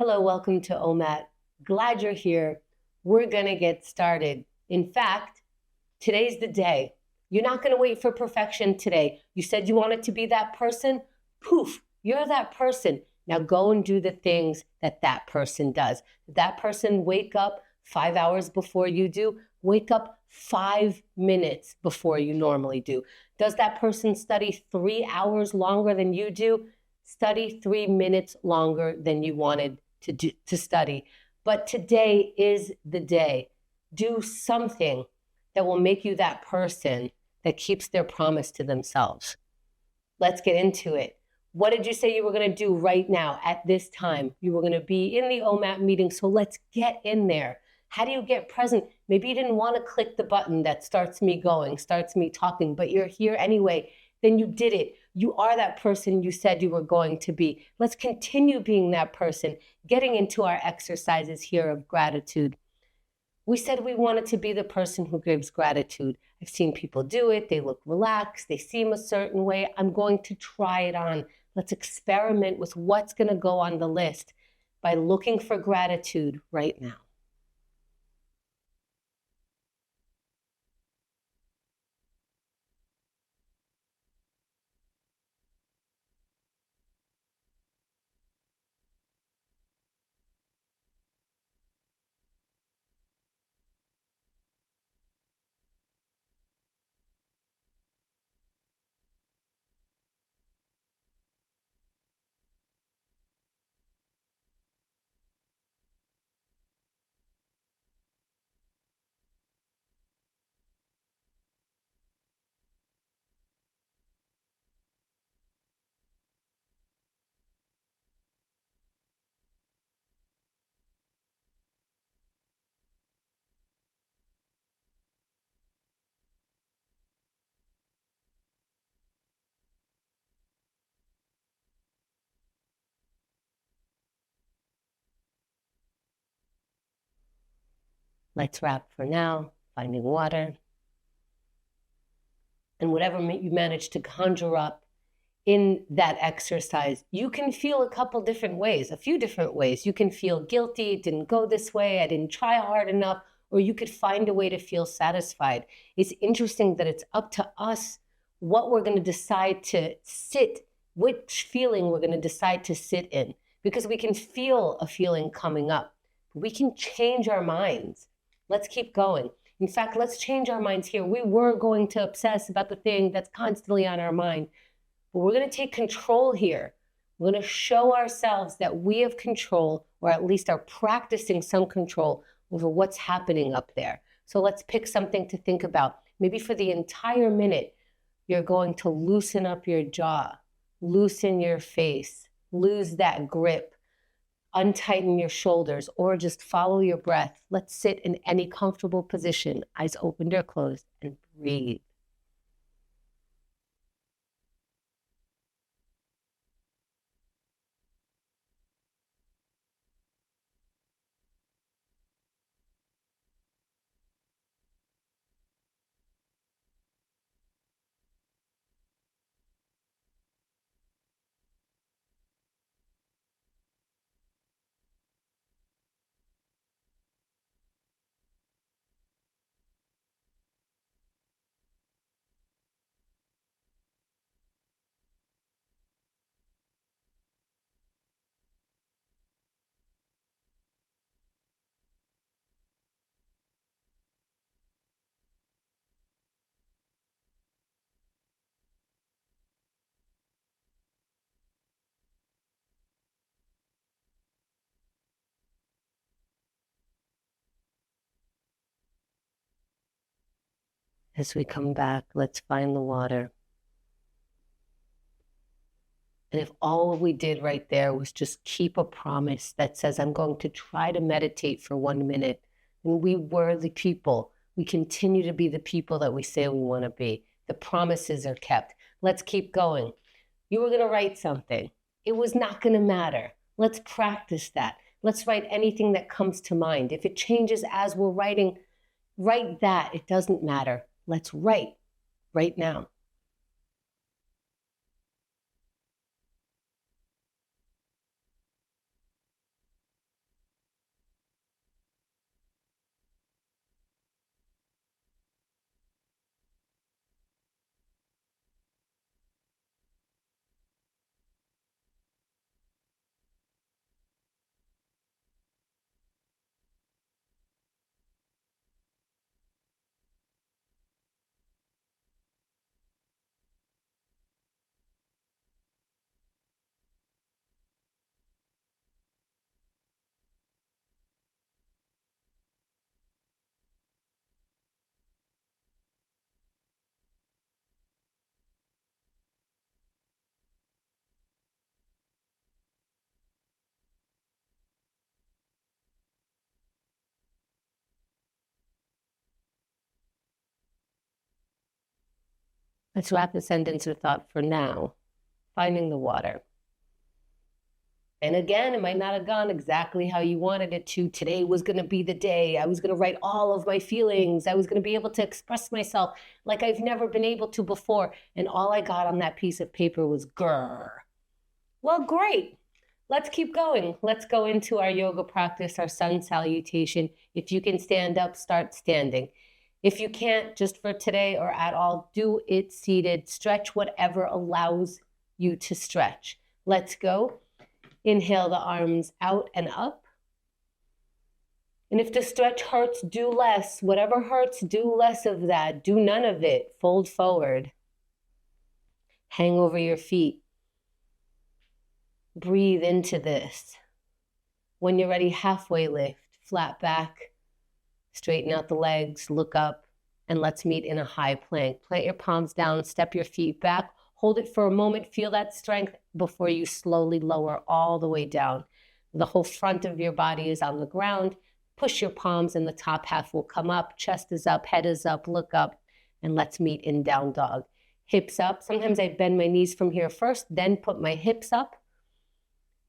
Hello, welcome to OMAT. Glad you're here. We're going to get started. In fact, today's the day. You're not going to wait for perfection today. You said you wanted to be that person. Poof, you're that person. Now go and do the things that that person does. That person wake up 5 hours before you do. Wake up 5 minutes before you normally do. Does that person study 3 hours longer than you do? Study 3 minutes longer than you wanted to study. But today is the day. Do something that will make you that person that keeps their promise to themselves. Let's get into it. What did you say you were going to do right now at this time? You were going to be in the OMAT meeting, so let's get in there. How do you get present? Maybe you didn't want to click the button that starts me going, starts me talking, but you're here anyway. Then you did it. You are that person you said you were going to be. Let's continue being that person, getting into our exercises here of gratitude. We said we wanted to be the person who gives gratitude. I've seen people do it. They look relaxed. They seem a certain way. I'm going to try it on. Let's experiment with what's going to go on the list by looking for gratitude right now. Let's wrap for now, finding water. And whatever you manage to conjure up in that exercise, you can feel a couple different ways, a few different ways. You can feel guilty, it didn't go this way, I didn't try hard enough, or you could find a way to feel satisfied. It's interesting that it's up to us what we're going to decide to sit, which feeling we're going to decide to sit in, because we can feel a feeling coming up. We can change our minds. Let's keep going. In fact, let's change our minds here. We were going to obsess about the thing that's constantly on our mind, but we're going to take control here. We're going to show ourselves that we have control, or at least are practicing some control over what's happening up there. So let's pick something to think about. Maybe for the entire minute, you're going to loosen up your jaw, loosen your face, lose that grip, untighten your shoulders, or just follow your breath. Let's sit in any comfortable position, eyes opened or closed, and breathe. As we come back, let's find the water. And if all we did right there was just keep a promise that says, I'm going to try to meditate for 1 minute, and we were the people, we continue to be the people that we say we want to be. The promises are kept. Let's keep going. You were going to write something. It was not going to matter. Let's practice that. Let's write anything that comes to mind. If it changes as we're writing, write that. It doesn't matter. Let's write right now. Let's wrap the sentence or thought for now. Finding the water. And again, it might not have gone exactly how you wanted it to. Today was going to be the day. I was going to write all of my feelings. I was going to be able to express myself like I've never been able to before. And all I got on that piece of paper was grrr. Well, great. Let's keep going. Let's go into our yoga practice, our sun salutation. If you can stand up, start standing. If you can't, just for today or at all, do it seated. Stretch whatever allows you to stretch. Let's go. Inhale the arms out and up. And if the stretch hurts, do less. Whatever hurts, do less of that. Do none of it. Fold forward. Hang over your feet. Breathe into this. When you're ready, halfway lift, flat back, straighten out the legs, look up, and let's meet in a high plank. Plant your palms down, step your feet back, hold it for a moment, feel that strength before you slowly lower all the way down. The whole front of your body is on the ground. Push your palms and the top half will come up, chest is up, head is up, look up, and let's meet in down dog. Hips up. Sometimes I bend my knees from here first, then put my hips up.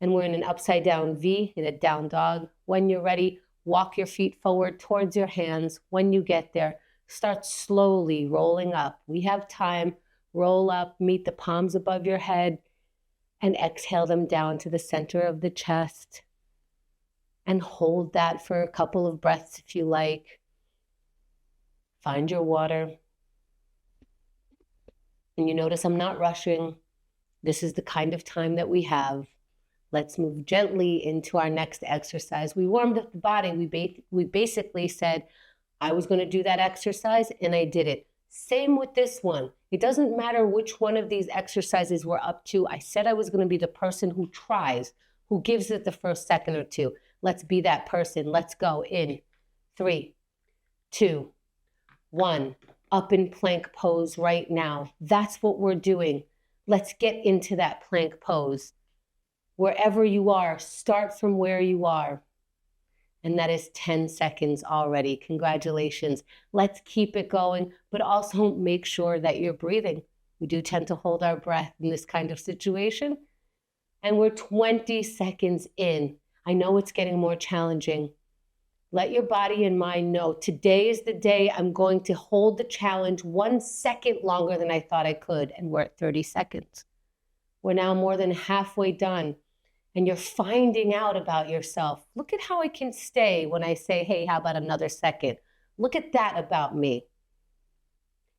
And we're in an upside down V in a down dog. When you're ready, walk your feet forward towards your hands. When you get there, start slowly rolling up. We have time. Roll up, meet the palms above your head, and exhale them down to the center of the chest. And hold that for a couple of breaths if you like. Find your water. And you notice I'm not rushing. This is the kind of time that we have. Let's move gently into our next exercise. We warmed up the body. We basically said, I was going to do that exercise, and I did it. Same with this one. It doesn't matter which one of these exercises we're up to. I said I was going to be the person who tries, who gives it the first second or two. Let's be that person. Let's go in 3, 2, 1. Up in plank pose right now. That's what we're doing. Let's get into that plank pose. Wherever you are, start from where you are. And that is 10 seconds already. Congratulations. Let's keep it going, but also make sure that you're breathing. We do tend to hold our breath in this kind of situation. And we're 20 seconds in. I know it's getting more challenging. Let your body and mind know today is the day I'm going to hold the challenge 1 second longer than I thought I could. And we're at 30 seconds. We're now more than halfway done. And you're finding out about yourself. Look at how I can stay when I say, hey, how about another second? Look at that about me.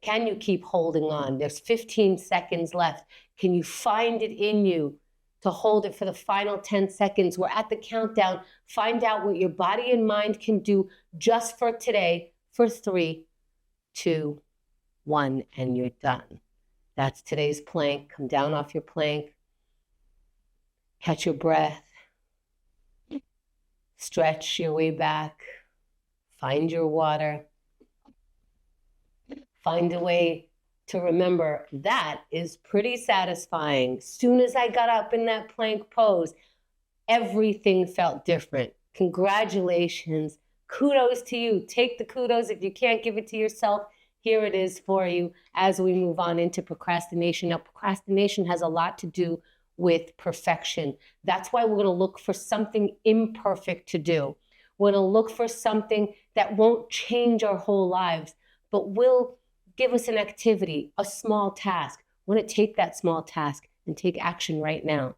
Can you keep holding on? There's 15 seconds left. Can you find it in you to hold it for the final 10 seconds? We're at the countdown. Find out what your body and mind can do just for today for 3, 2, 1, and you're done. That's today's plank. Come down off your plank. Catch your breath. Stretch your way back. Find your water. Find a way to remember that is pretty satisfying. Soon as I got up in that plank pose, everything felt different. Congratulations. Kudos to you. Take the kudos. If you can't give it to yourself, here it is for you as we move on into procrastination. Now, procrastination has a lot to do with perfection. That's why we're going to look for something imperfect to do. We're going to look for something that won't change our whole lives, but will give us an activity, a small task. We want to take that small task and take action right now.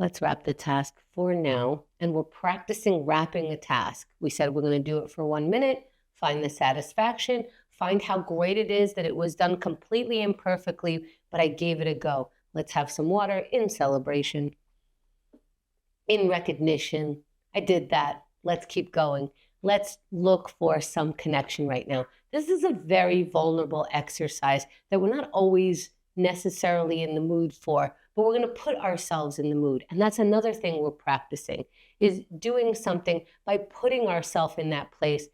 Let's wrap the task for now. And we're practicing wrapping a task. We said we're going to do it for 1 minute, find the satisfaction, find how great it is that it was done completely imperfectly, but I gave it a go. Let's have some water in celebration, in recognition. I did that. Let's keep going. Let's look for some connection right now. This is a very vulnerable exercise that we're not always necessarily in the mood for, but we're going to put ourselves in the mood. And that's another thing we're practicing, is doing something by putting ourselves in that place,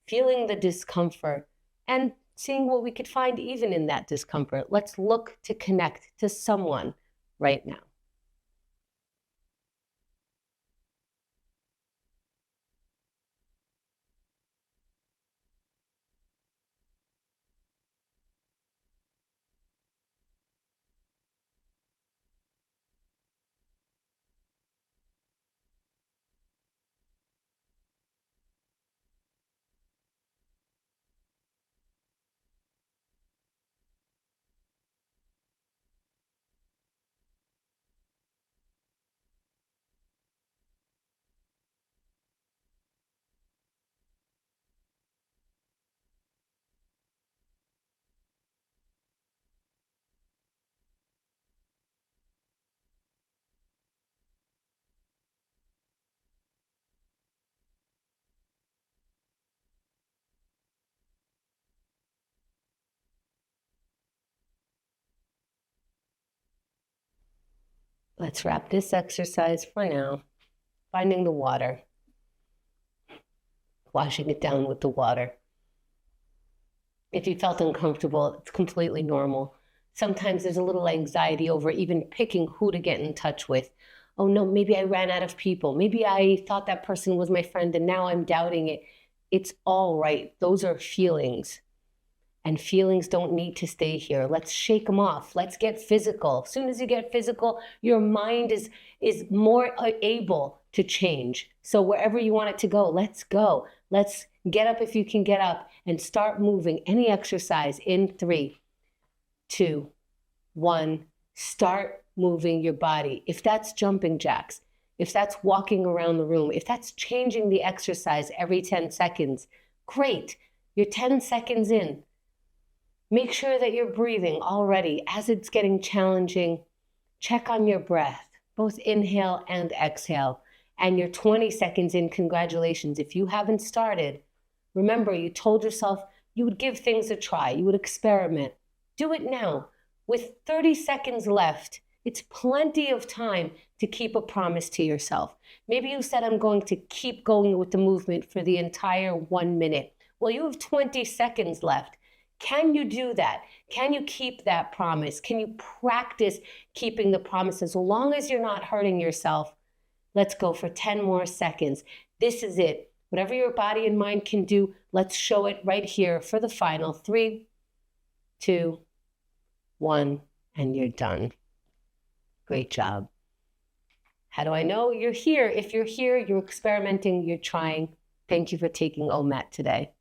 feeling the discomfort, and seeing what we could find even in that discomfort. Let's look to connect to someone right now. Let's wrap this exercise for now. Finding the water, washing it down with the water. If you felt uncomfortable, it's completely normal. Sometimes there's a little anxiety over even picking who to get in touch with. Oh no, maybe I ran out of people. Maybe I thought that person was my friend and now I'm doubting it. It's all right. Those are feelings. And feelings don't need to stay here. Let's shake them off. Let's get physical. As soon as you get physical, your mind is more able to change. So wherever you want it to go, let's go. Let's get up if you can get up and start moving. Any exercise in 3, 2, 1. Start moving your body. If that's jumping jacks, if that's walking around the room, if that's changing the exercise every 10 seconds, great. You're 10 seconds in. Make sure that you're breathing already. As it's getting challenging, check on your breath, both inhale and exhale. And you're 20 seconds in, congratulations. If you haven't started, remember you told yourself you would give things a try, you would experiment. Do it now. With 30 seconds left, it's plenty of time to keep a promise to yourself. Maybe you said, I'm going to keep going with the movement for the entire 1 minute. Well, you have 20 seconds left. Can you do that? Can you keep that promise? Can you practice keeping the promise as long as you're not hurting yourself? Let's go for 10 more seconds. This is it. Whatever your body and mind can do, let's show it right here for the final 3, 2, 1, and you're done. Great job. How do I know you're here? If you're here, you're experimenting, you're trying. Thank you for taking OMAT today.